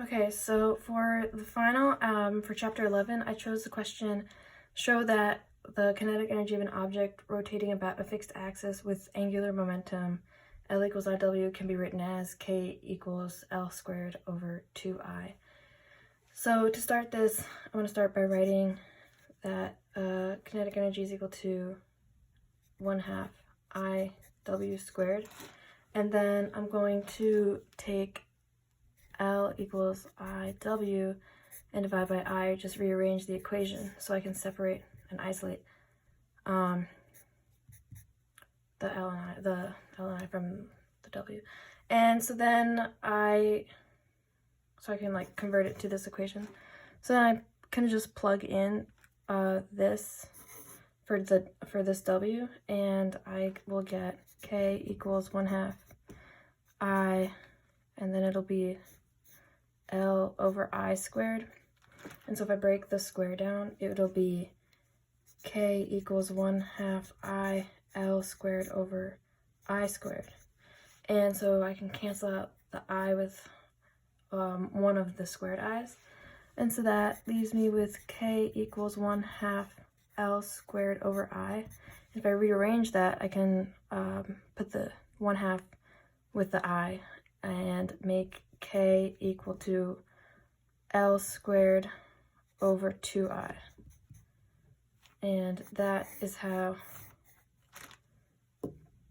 Okay, so for the final, for chapter 11, I chose the question, show that the kinetic energy of an object rotating about a fixed axis with angular momentum L equals IW can be written as K equals L squared over 2I. So to start this, I'm going to start by writing that kinetic energy is equal to 1/2 IW squared. And then I'm going to take L equals IW and divide by I, just rearrange the equation so I can separate and isolate the L and I from the W. And so then I can like convert it to this equation. So then I can just plug in this for this W, and I will get K equals 1/2 I, and then it'll be L over I squared. And so if I break the square down, it'll be K equals 1/2 I L squared over I squared. And so I can cancel out the I with one of the squared i's. And so that leaves me with K equals 1/2 L squared over I. If I rearrange that, I can put the 1/2 with the I and make K equal to L squared over 2I. And that is how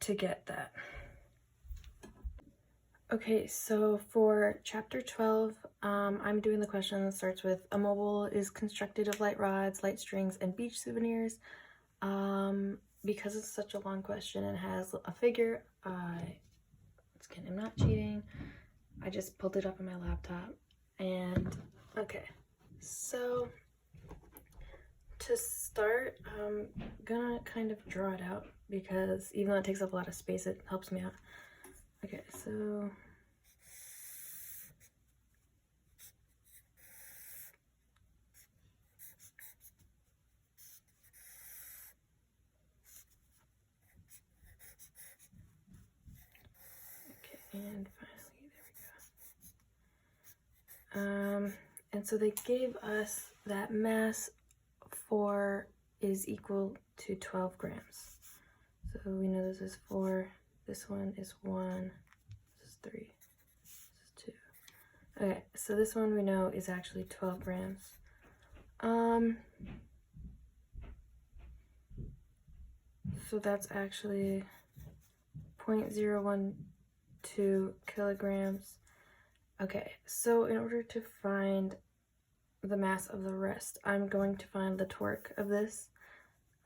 to get that. Okay, so for chapter 12, I'm doing the question that starts with, a mobile is constructed of light rods, light strings, and beach souvenirs. Because it's such a long question and has a figure, I'm not cheating. I just pulled it up on my laptop. And okay, so to start, I'm gonna kind of draw it out because even though it takes up a lot of space, it helps me out. Okay, so and finally, there we go. And so they gave us that mass 4 is equal to 12 grams. So we know this is 4, this one is 1, this is 3, this is 2. Okay, so this one we know is actually 12 grams. So that's actually 0.012 kilograms. Okay, so in order to find the mass of the rest, I'm going to find the torque of this.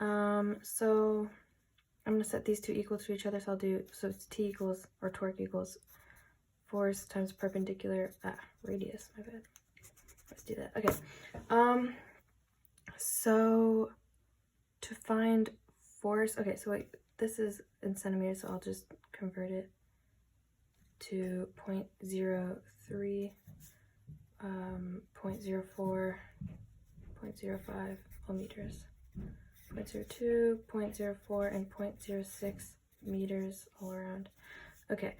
So I'm going to set these two equal to each other, so it's T equals, or torque equals, force times perpendicular, radius, my bad. Let's do that. Okay, so to find force, okay, so wait, this is in centimeters, so I'll just convert it to 0.03, 0.04, 0.05 meters, 0.02, 0.04, and 0.06 meters all around. Okay,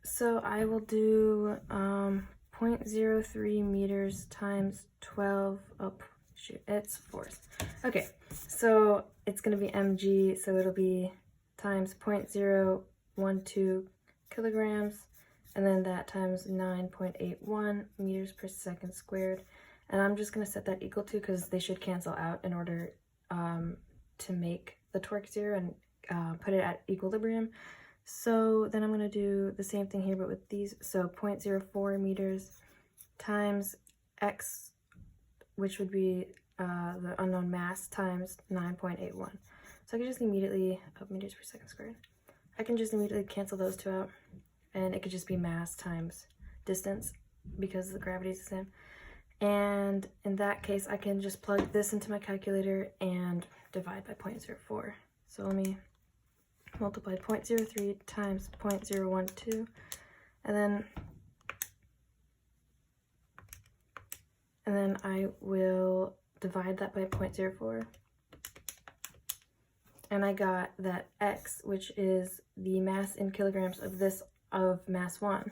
so I will do 0.03 meters times 12, it's force. Okay, so it's going to be mg, so it'll be times 0.012 kilograms, and then that times 9.81 meters per second squared. And I'm just going to set that equal to, because they should cancel out in order to make the torque 0 and put it at equilibrium. So then I'm going to do the same thing here, but with these. So 0.04 meters times x, which would be the unknown mass, times 9.81. So I can just immediately, meters per second squared. I can just immediately cancel those two out, and it could just be mass times distance because the gravity is the same. And in that case, I can just plug this into my calculator and divide by 0.04. So let me multiply 0.03 times 0.012, and then I will divide that by 0.04. And I got that x, which is the mass in kilograms of this, of mass 1,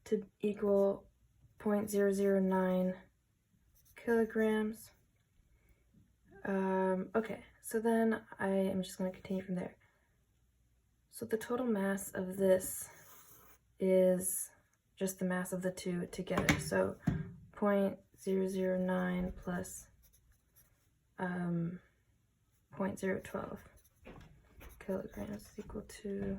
to equal 0.009 kilograms. Okay, so then I am just going to continue from there. So the total mass of this is just the mass of the two together. So 0.009 plus 0.012 kilograms is equal to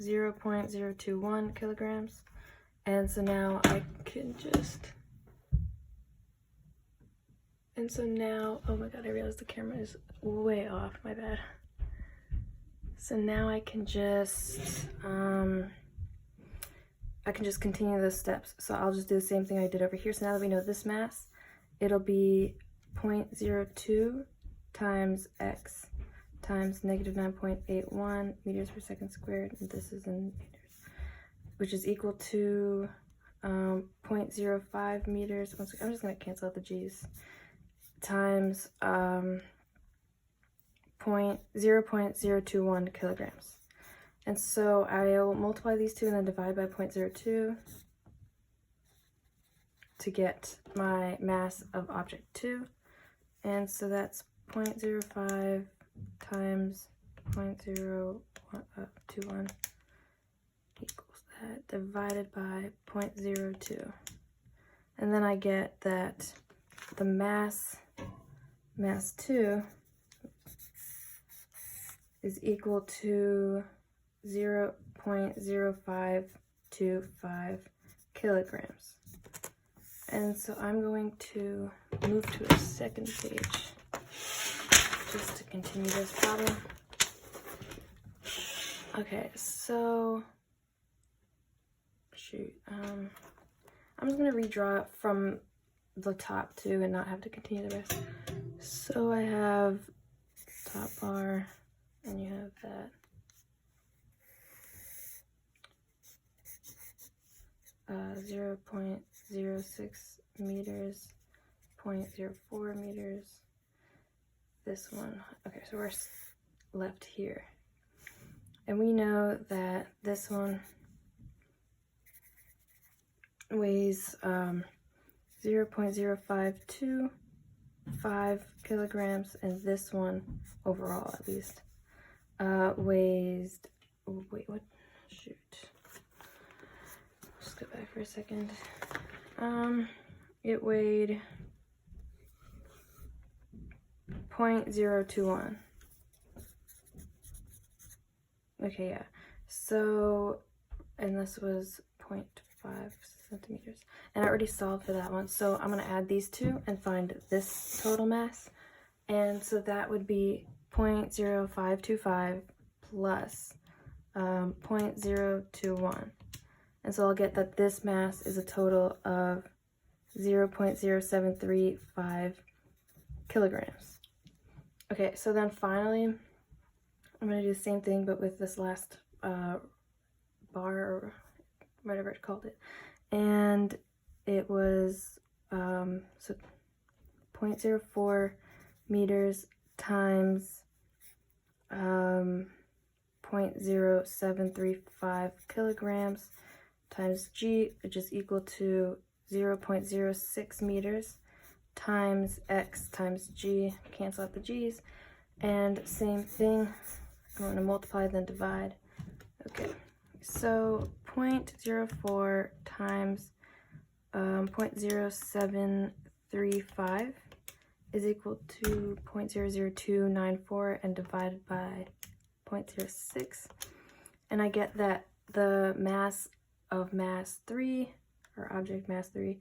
0.021 kilograms. And so now I can just, and so now, oh my god, I realized the camera is way off, my bad. So now I can just continue those steps. So I'll just do the same thing I did over here. So now that we know this mass, it'll be 0.02 times x times negative 9.81 meters per second squared, and this is in meters, which is equal to 0.05 meters. I'm just going to cancel out the g's, times 0.021 kilograms. And so I'll multiply these two and then divide by 0.02 to get my mass of object 2. And so that's 0.05 times 0.021 equals that divided by 0.02. And then I get that the mass 2 is equal to 0.0525 kilograms. And so I'm going to move to a second page just to continue this problem. Okay, so shoot, I'm just gonna redraw it from the top too and not have to continue the rest. So I have top bar, and you have that. Uh, 0.06 meters, 0.04 meters. This one. Okay, so we're left here. And we know that this one weighs 0.0525 kilograms, and this one, overall at least, weighs, wait, what, shoot. Just go back for a second. It weighed 0.021. Okay, yeah. So, and this was 0.5 centimeters. And I already solved for that one. So I'm going to add these two and find this total mass. And so that would be 0.0525 plus 0.021. And so I'll get that this mass is a total of 0.0735 kilograms. Okay, so then finally, I'm going to do the same thing, but with this last bar, or whatever it called it. And it was, so 0.04 meters times 0.0735 kilograms times g, which is equal to 0.06 meters times x times g, cancel out the g's, and same thing, I'm going to multiply then divide. Okay, so 0.04 times 0.0735 is equal to 0.00294 and divided by 0.06, and I get that the mass of mass 3, or object mass 3,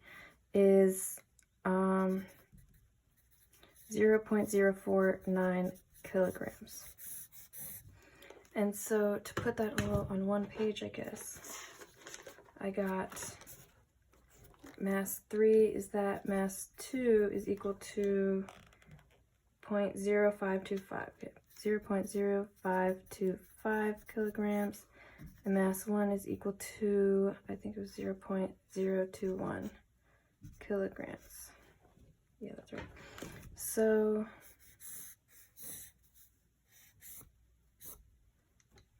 is 0.049 kilograms. And so to put that all on one page, I guess, I got mass 3 is that mass 2 is equal to 0.0525, 0.0525 kilograms, and mass 1 is equal to, I think it was 0.021 kilograms. Yeah, that's right. So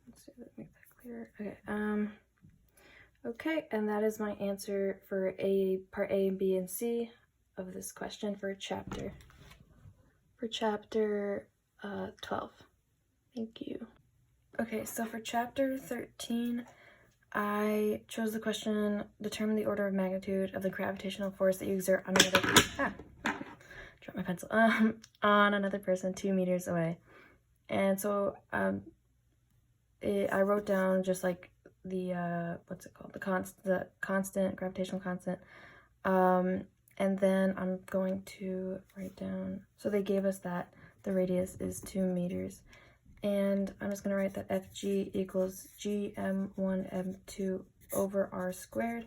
let's see, let me make that clear. Okay. Okay, and that is my answer for part A, B, and C of this question for chapter 12. Thank you. Okay, so for chapter 13, I chose the question, determine the order of magnitude of the gravitational force that you exert on another, drop my pencil, on another person 2 meters away. And so I wrote down just like the, what's it called? The constant, gravitational constant. And then I'm going to write down, so they gave us that the radius is 2 meters. And I'm just going to write that Fg equals gm1 m2 over r squared.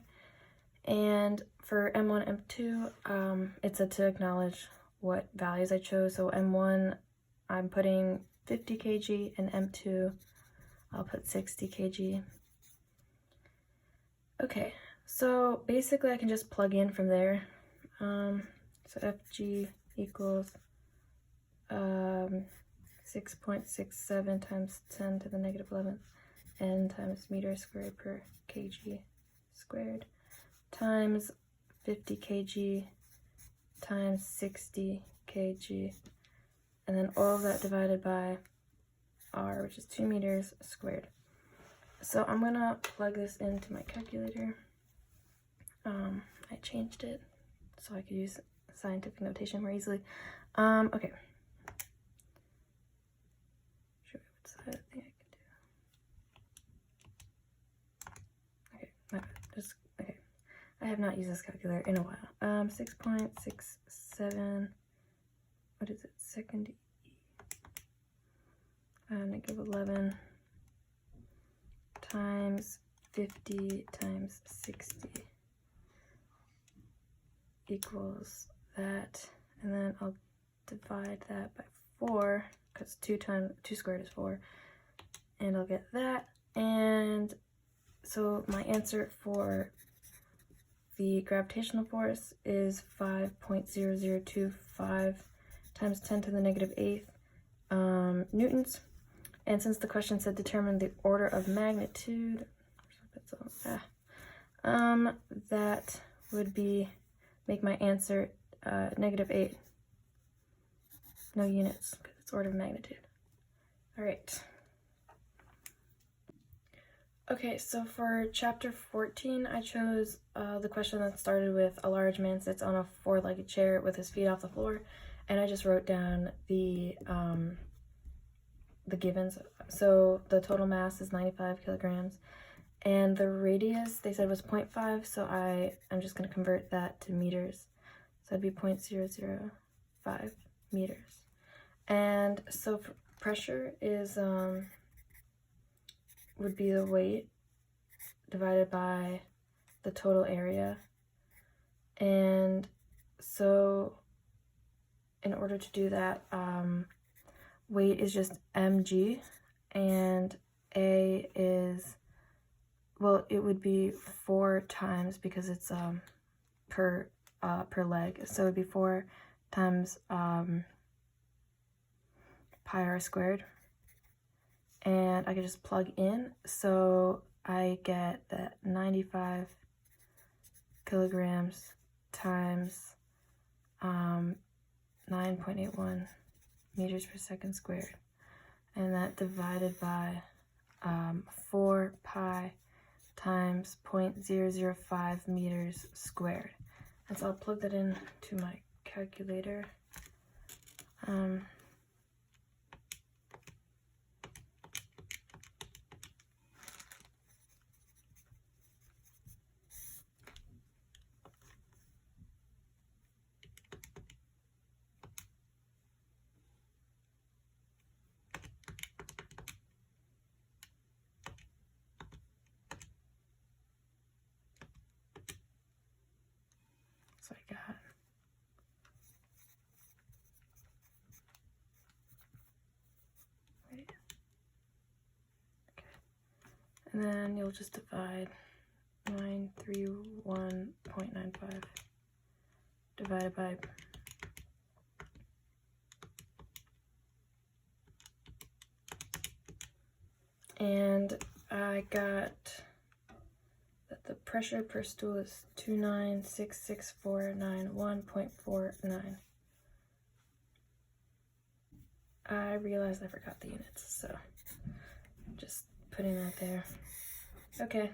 And for m1, m2, it said to acknowledge what values I chose. So m1, I'm putting 50 kg, and m2, I'll put 60 kg. Okay, so basically I can just plug in from there. So Fg equals 6.67 times 10 to the negative 11th n times meter squared per kg squared times 50 kg times 60 kg, and then all of that divided by r, which is 2 meters squared. So I'm gonna plug this into my calculator. I changed it so I could use scientific notation more easily. Okay. What's the other thing I can do? Okay, okay. I have not used this calculator in a while. 6.67, what is it, second E, negative 11 times 50 times 60 equals that, and then I'll divide that by 4 because 2 squared is 4, and I'll get that. And so my answer for the gravitational force is 5.0025 times 10 to the negative 8th newtons. And since the question said determine the order of magnitude, that would be, make my answer negative 8. No units, because it's order of magnitude. All right. Okay, so for chapter 14, I chose the question that started with a large man sits on a 4-legged chair with his feet off the floor, and I just wrote down the givens. So the total mass is 95 kilograms, and the radius they said was 0.5, so I'm just going to convert that to meters. So it'd be 0.005 meters. And so pressure is would be the weight divided by the total area. And so in order to do that, weight is just mg, and A is, well, it would be 4 times, because it's per leg, so it would be 4 times pi r squared. And I could just plug in, so I get that 95 kilograms times 9.81 meters per second squared, and that divided by 4 pi times 0.005 meters squared. And so I'll plug that in to my calculator. So I got and then you'll just divide 931.95 divided by and I got that the pressure per stool is 2966491.49. I realized I forgot the units, so just putting that there. Okay.